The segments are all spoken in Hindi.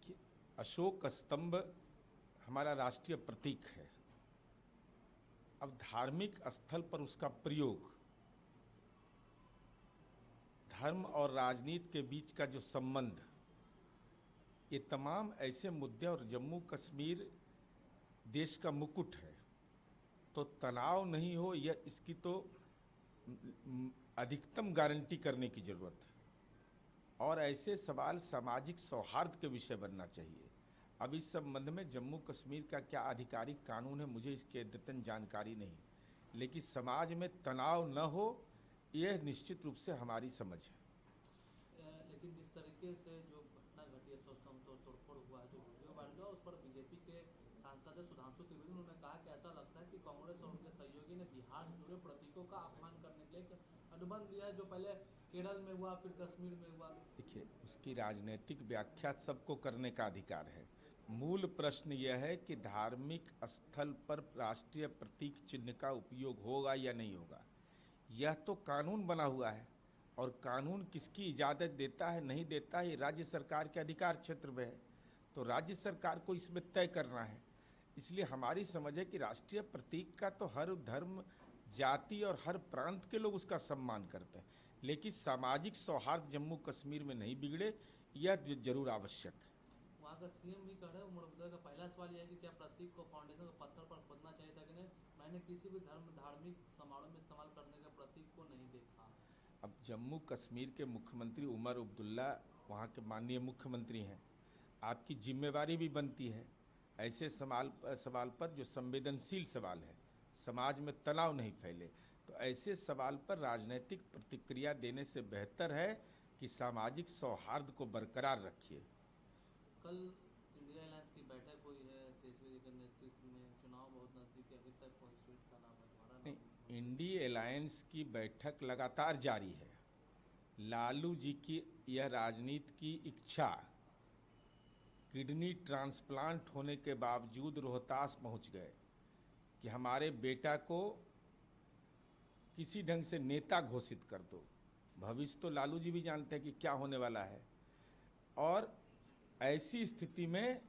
कि अशोक स्तंभ हमारा राष्ट्रीय प्रतीक है। अब धार्मिक स्थल पर उसका प्रयोग धर्म और राजनीति के बीच का जो संबंध, ये तमाम ऐसे मुद्दे, और जम्मू कश्मीर देश का मुकुट है, तो तनाव नहीं हो, यह इसकी तो अधिकतम गारंटी करने की जरूरत है। और ऐसे सवाल सामाजिक सौहार्द के विषय बनना चाहिए। अब इस संबंध में जम्मू कश्मीर का क्या आधिकारिक कानून है, मुझे इसकी अद्यतन जानकारी नहीं, लेकिन समाज में तनाव न हो, यह निश्चित रूप से हमारी समझ है। लेकिन जिस तरीके से जो घटना घटी है, तोड़फोड़ हुआ है, जो वीडियो वायरल हुआ, उस पर बीजेपी के सांसद सुधांशु त्रिवेदी, उन्होंने कहा कि ऐसा लगता है कि कांग्रेस और उनके सहयोगी ने बिहार से जुड़े प्रतीकों का अपमान करने के लिए अनुबंध लिया है, जो पहले केरल में हुआ, फिर कश्मीर में हुआ। देखिए, उसकी राजनीतिक व्याख्या सबको करने का अधिकार है। मूल प्रश्न यह है कि धार्मिक स्थल पर राष्ट्रीय प्रतीक चिन्ह का उपयोग होगा या नहीं होगा। यह तो कानून बना हुआ है, और कानून किसकी इजाज़त देता है नहीं देता है, ये राज्य सरकार के अधिकार क्षेत्र में है, तो राज्य सरकार को इसमें तय करना है। इसलिए हमारी समझ है कि राष्ट्रीय प्रतीक का तो हर धर्म, जाति और हर प्रांत के लोग उसका सम्मान करते हैं, लेकिन सामाजिक सौहार्द जम्मू कश्मीर में नहीं बिगड़े, यह जरूर आवश्यक है। वहाँ का सीएम भी कह रहे हैं, उमर अब्दुल्ला का पहला सवाल यह है कि क्या प्रतीक को फाउंडेशन के पत्थर पर खोदना चाहिए था कि नहीं। मैंने किसी भी धार्मिक समारोह में इस्तेमाल करने का प्रतीक को नहीं देखा। अब जम्मू कश्मीर के मुख्यमंत्री उमर अब्दुल्ला वहाँ के माननीय मुख्यमंत्री हैं, आपकी जिम्मेवारी भी बनती है ऐसे सवाल पर जो संवेदनशील सवाल है, समाज में तनाव नहीं फैले, तो ऐसे सवाल पर राजनीतिक प्रतिक्रिया देने से बेहतर है कि सामाजिक सौहार्द को बरकरार रखिए। कल इंडिया अलायंस की बैठक हुई है, तेजस्वी जी के नेतृत्व में। चुनाव बहुत नजदीक है, अभी तक कोई सीट का नाम बंटवारा नहीं। इंडिया अलायंस की बैठक लगातार जारी है। लालू जी की यह राजनीति की इच्छा, किडनी ट्रांसप्लांट होने के बावजूद रोहतास पहुंच गए कि हमारे बेटा को किसी ढंग से नेता घोषित कर दो। भविष्य तो लालू जी भी जानते हैं कि क्या होने वाला है, और ऐसी स्थिति में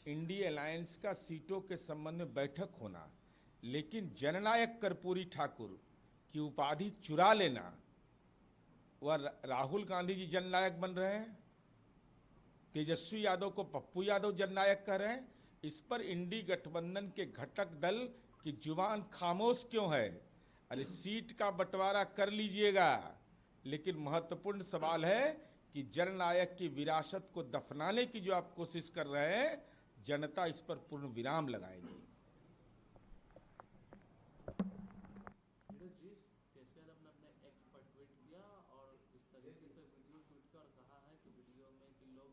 इंडिया अलायंस का सीटों के संबंध में बैठक होना, लेकिन जननायक कर्पूरी ठाकुर की उपाधि चुरा लेना, वह राहुल गांधी जी जननायक बन रहे हैं, तेजस्वी यादव को पप्पू यादव जननायक कह रहे हैं। इस पर इंडी गठबंधन के घटक दल की जुबान खामोश क्यों है? अरे सीट का बंटवारा कर लीजिएगा, लेकिन महत्वपूर्ण सवाल है कि जननायक की विरासत को दफनाने की जो आप कोशिश कर रहे हैं, जनता इस पर पूर्ण विराम लगाएगी। केसीआर ने अपने एक्स पर ट्वीट किया और इस तरीके से वीडियो ट्वीट कर कहा है कि वीडियो में कि लोग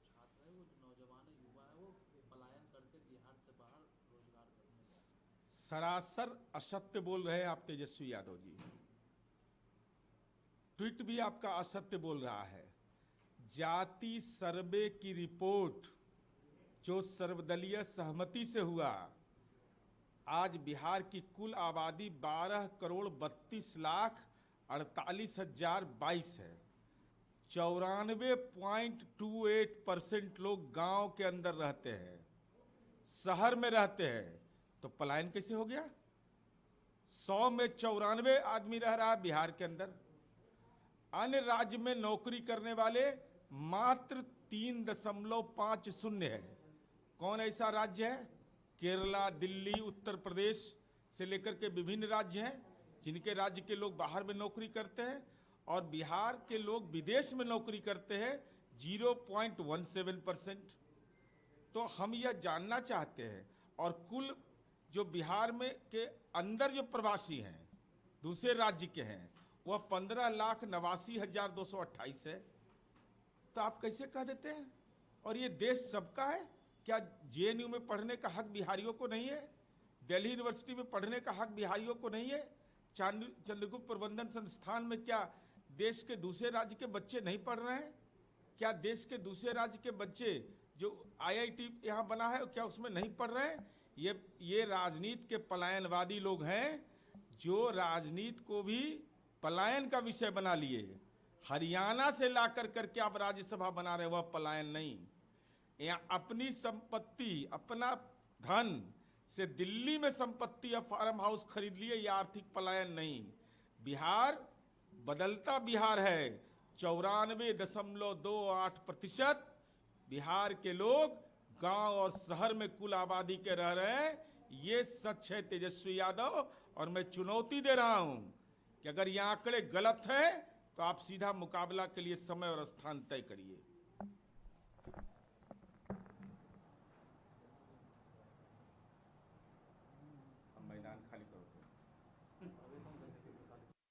छात्र है, वो नौजवान है, युवा है, वो पलायन करके बिहार से बाहर रोजगार करते हैं। सरासर असत्य बोल रहे हैं आप तेजस्वी यादव जी। ट्वीट भी आपका असत्य बोल रहा है। जाति सर्वे की रिपोर्ट जो सर्वदलीय सहमति से हुआ, आज बिहार की कुल आबादी 12,32,48,022 है। 94.28% लोग गांव के अंदर रहते हैं, शहर में रहते हैं, तो पलायन कैसे हो गया? 100 में 94 आदमी रह रहा है बिहार के अंदर। अन्य राज्य में नौकरी करने वाले मात्र 3.50 है। कौन ऐसा राज्य है? केरला, दिल्ली, उत्तर प्रदेश से लेकर के विभिन्न राज्य हैं जिनके राज्य के लोग बाहर में नौकरी करते हैं, और बिहार के लोग विदेश में नौकरी करते हैं 0.17%। तो हम यह जानना चाहते हैं, और कुल जो बिहार में के अंदर जो प्रवासी हैं, दूसरे राज्य के हैं, वह 15,89,228 है। तो आप कैसे कह देते हैं? और ये देश सबका है क्या? जेएनयू में पढ़ने का हक बिहारियों को नहीं है? दिल्ली यूनिवर्सिटी में पढ़ने का हक बिहारियों को नहीं है? चंद्रगुप्त प्रबंधन संस्थान में क्या देश के दूसरे राज्य के बच्चे नहीं पढ़ रहे हैं? क्या देश के दूसरे राज्य के बच्चे जो आईआईटी यहाँ बना है, क्या उसमें नहीं पढ़ रहे हैं? ये राजनीति के पलायनवादी लोग हैं, जो राजनीति को भी पलायन का विषय बना लिए। हरियाणा से ला करके आप राज्यसभा बना रहे, वह पलायन नहीं। यहाँ अपनी संपत्ति, अपना धन से दिल्ली में संपत्ति या फार्म हाउस खरीद लिए, यह आर्थिक पलायन नहीं। बिहार बदलता बिहार है। 94.28% बिहार के लोग गांव और शहर में कुल आबादी के रह रहे हैं। ये सच है तेजस्वी यादव, और मैं चुनौती दे रहा हूं कि अगर ये आंकड़े गलत हैं तो आप सीधा मुकाबला के लिए समय और स्थान तय करिए।